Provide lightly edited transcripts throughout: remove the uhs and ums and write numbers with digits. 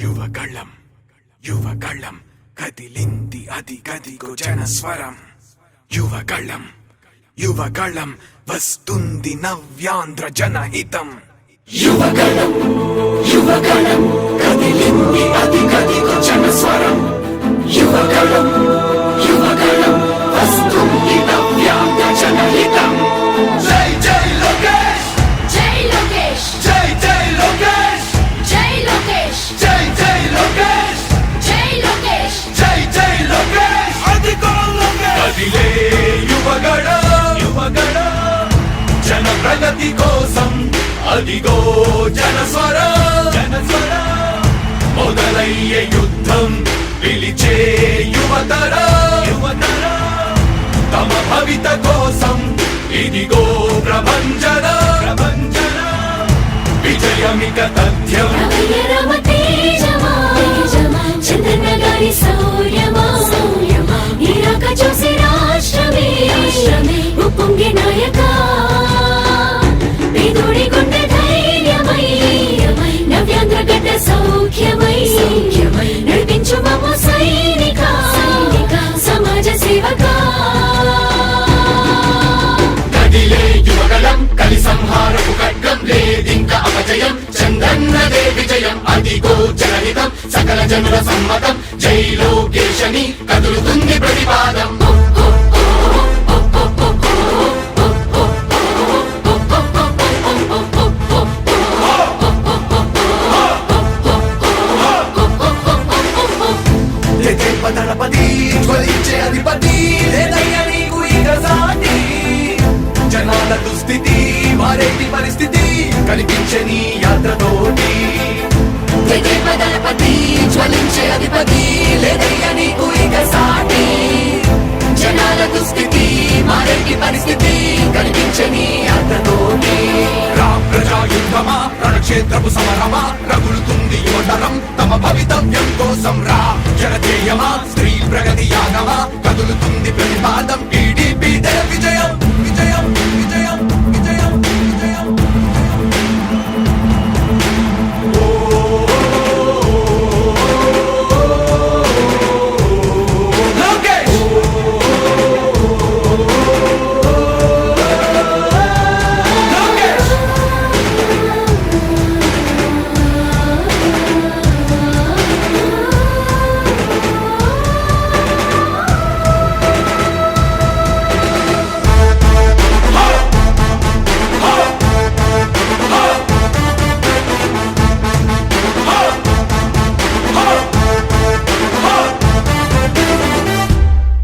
యువగళం యువగళం కదిలింది అది గదిగో జనస్వరం. యువగళం యువగళం వస్తుంది నవ్యాంధ్ర జనహితం. యువగళం యువగళం కదిలింది అది గదిగో జనస్వరం. యువగళం యువగళం వస్తుంది నవ్యాంధ్ర జనహితం. జై జై లోకేష్ జై లోకేష్ జై జై లోకేష్ జై లోకేష్ జై జై లోకేష్ జై లోకేష్ జై జై లోకేష్ అదిగో లోకేష్. కదిలే యువగళం యువగళం జన ప్రగతి కోసం అదిగో జనస్వరం జనస్వరం. మొదలయ్యే యుద్ధం పిలిచే యువతరం యువతరం. తమ భవిత కోసం ఇదిగో ప్రభంజనం ప్రభంజనం. విజయమిక తథ్యం. రమయ రమ తేజమా చంద్రన్న గారి శౌర్యమా నీరాక చూసి రాష్ట్రమే ఉప్పొంగే నాయక పేదోడి గుండె ధైర్యమై నవ్యాంధ్ర గడ్డ సౌఖ్యమై నడిపించు మమ్ము సైనిక సమాజ సేవక. కదిలే యువగళం కలి సంహారపు ఖడ్గం లేదింక అపజయం. చందన్నదే విజయం అదిగో జనహితం సకల జనుల సమ్మతం. జై లోకేశని కదులుతుంది ప్రతిపాదం. దళపతి జ్వలించే అధిపతి లేదయ్య నీకు ఇక సాటి. జనాల దుస్థితి మారేటి పరిస్థితి కనిపించే నీ యాత్రతోటి. దళపతి జ్వలించే అధిపతి లేదయ్య నీకు ఇక సాటి. జనాల దుస్థితి మారేటి పరిస్థితి కనిపించే నీ యాత్రతోటి. ప్రజాయుద్ధమా రణక్షేత్రపు సమరమా రగులుతుంది యువతరం తమ భవితవ్యం కోసం. రా జనజేయమా స్త్రీ ప్రగతి యాగమా కదులుతుంది ప్రతిపాదం. టీడీపీ విజయం విజయం విజయం విజయం విజయం. లోకేష్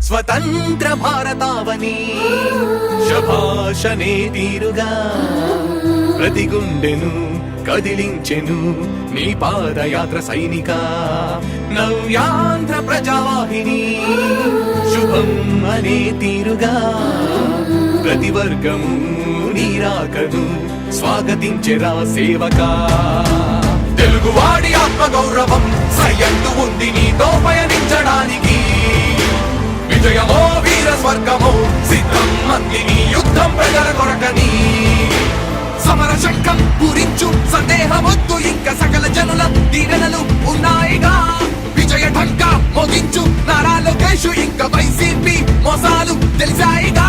స్వతంత్ర భారతావని శభాషనే తీరుగా ప్రతి గుండెను కదిలించెను నీ పాదయాత్ర సైనిక. నవ్యాంధ్ర ప్రజావాహిని శుభం అనే తీరుగా ప్రతి వర్గము నీరాకను స్వాగతించెరా సేవక. తెలుగువాడి ఆత్మగౌరవం సయ్యందు ఉంది నీతో పయనించడానికి. విజయమో వీర స్వర్గమో సిద్ధం మందిని యుద్ధం ప్రజల కొరకని. సమర శంఖం పూరించు సందేహమొద్దు ఇంక సకల జనుల దీవెనలు ఉన్నాయిగా. విజయ ఢంకా మోగించు నారా లోకేష్ ఇంక వైసీపీ మోసాలు తెలిసాయిగా.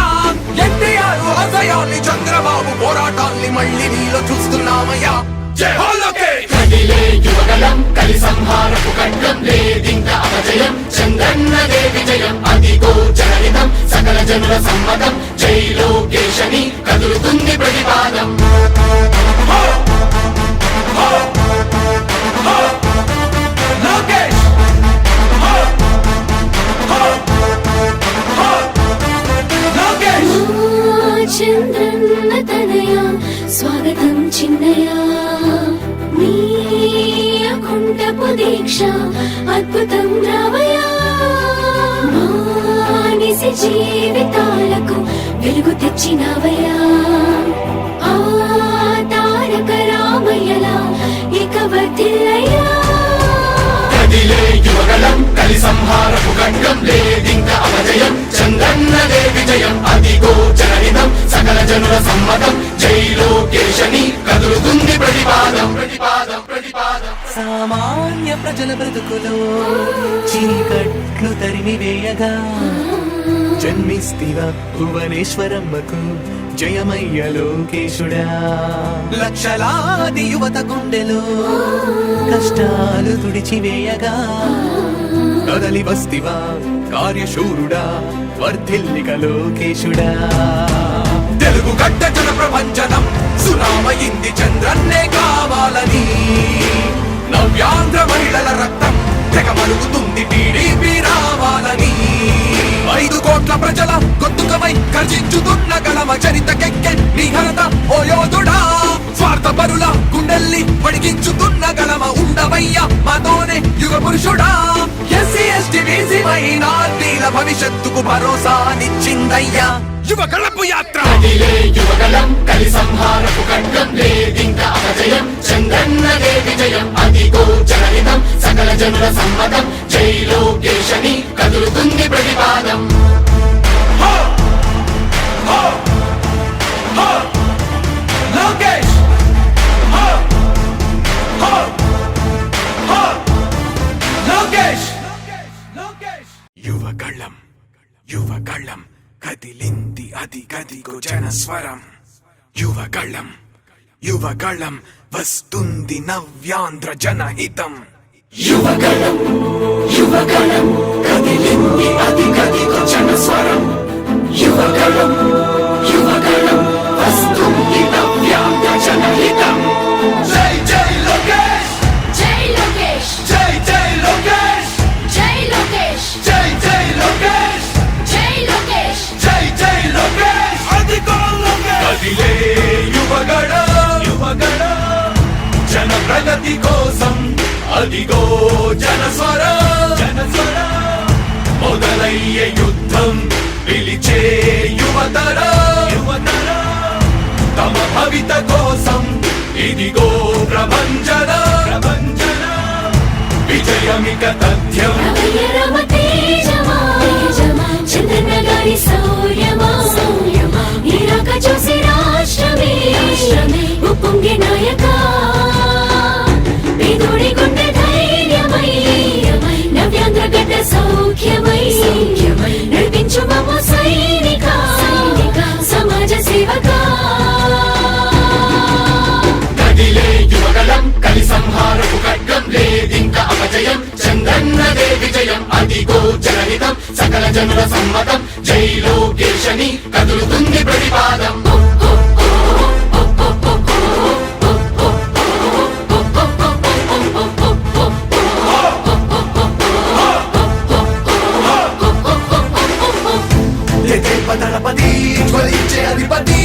ఎన్టీఆర్ ఆశయాల్ని చంద్రబాబు పోరాటాల్ని మళ్ళీ నీలో చూస్తున్నామయ్యా. జై హో లోకేష్. కదిలే యువగళం కలి సంహారపు ఖడ్గం లేదింక అపజయం. చంద్రన్నదే విజయం అదిగో జనహితం సకల జనుల సమ్మతం. జై లోకేశని కదులుతుంది ప్రతిపాదం. లోకేష్ లోకేష్ చంద్రన్న తనయ స్వాగతం చిన్నయ నీ అకుంఠపు దీక్ష అద్భుతం రావయ. మానిసి జీవితాలకు వెలుగు తెచ్చినవయా. ఆ తారక రామయ్యలా ఇక వర్ధిల్లయ్యా. కదిలే యువగళం కలి సంహారపు ఖడ్గం లేదింక అపజయం. చంద్రన్నదే విజయం అదిగో జనహితం సకల జనుల సమ్మతం. జై లోకేశని కదులుతుంది ప్రతిపాదం ప్రతిపాదం ప్రతిపాదం. సామాన్య ప్రజల బ్రతుకులో చీకట్లు తరిమి వేయగా జన్మిస్తివ భువనేశ్వరమ్మకు జయమయ్య లోకేశుడా. లక్షలాది యువత గుండెలో కష్టాలు తుడిచివేయగా కదలి వస్తివా కార్యశూరుడా వర్ధిల్లిక లోకేశుడా. తెలుగు గడ్డ జన ప్రపంచనం సునామయింది చంద్రన్నే కావాలని నవ్యాంధ్ర మహిళల రక్తం తెగ మరుగుతుంది టీడీపీ రావాలని 5 కోట్ల ప్రజల గొంతుకమై గర్జించుతున్న గలమ చరితకెక్కె నీ ఘనత ఓ యోధుడా. స్వార్థ పరుల గుండెల్ని వడిగించుతున్న గలమ ఉండవయ్య మాతోనే యుగ పురుషుడా. ఎస్సీ ఎస్టీ బీసీ మైనార్టీల భవిష్యత్తుకు భరోసానిచ్చిందయ్యా యువగళపు యాత్ర. కదిలే యువగలం కలి సంహారపు ఖడ్గం లేదింక అపజయం చంద్రన్నదే విజయం అదిగో జనహితం సకల జనుల సమ్మతం జై లోకేశని కదులుతుంది ప్రతిపాదం. లోకేష్ లోకేష్ లోకేష్ యువగళం యువగళం కదిలింది అది గదిగో జనస్వరం. యువగళం యువగళం వస్తుంది నవ్యాంధ్ర జనహితం. యువగలం యువగలం కదిలింది అది గదిగో జనస్వరం. యువగలం యువగలం వస్తుంది నవ్యాంధ్ర జనహితం. జై జై లోకేష్ జై లోకేష్ జై జై లోకేష్ జై లోకేష్ జై జై లోకేష్ జై లోకేష్ జై జై లోకేష్ అదిగో లోకేష్. కదిలే యువగడ జన ప్రగతి కోసం అదిగో జనస్వర మొదలయ్యే యుద్ధం పిలిచే యువతర తమ భవిత కోసం ఇదిగో ప్రభంజన విజయమిక తథ్యం. రమయ రమ తేజమా చంద్రన్న గారి శౌర్యమా నీరాక చూసి రాష్ట్రమే ఉప్పొంగే నాయక పేదోడి గుండె ధైర్యమై నవ్యాంధ్ర గడ్డ సౌఖ్యమై నడిపించు మమ్మ సైనిక సమాజ సేవక. కదిలే యువగలం కలి సంహారపు ఖడ్గం లేదింక అపజయం చంద్రన్నదే విజయం అదిగో జనహితం సకల జనుల సమ్మతం జై లోకేశని కదులుతుంది ప్రతిపాదం. దళపతి జ్వలించే అధిపతి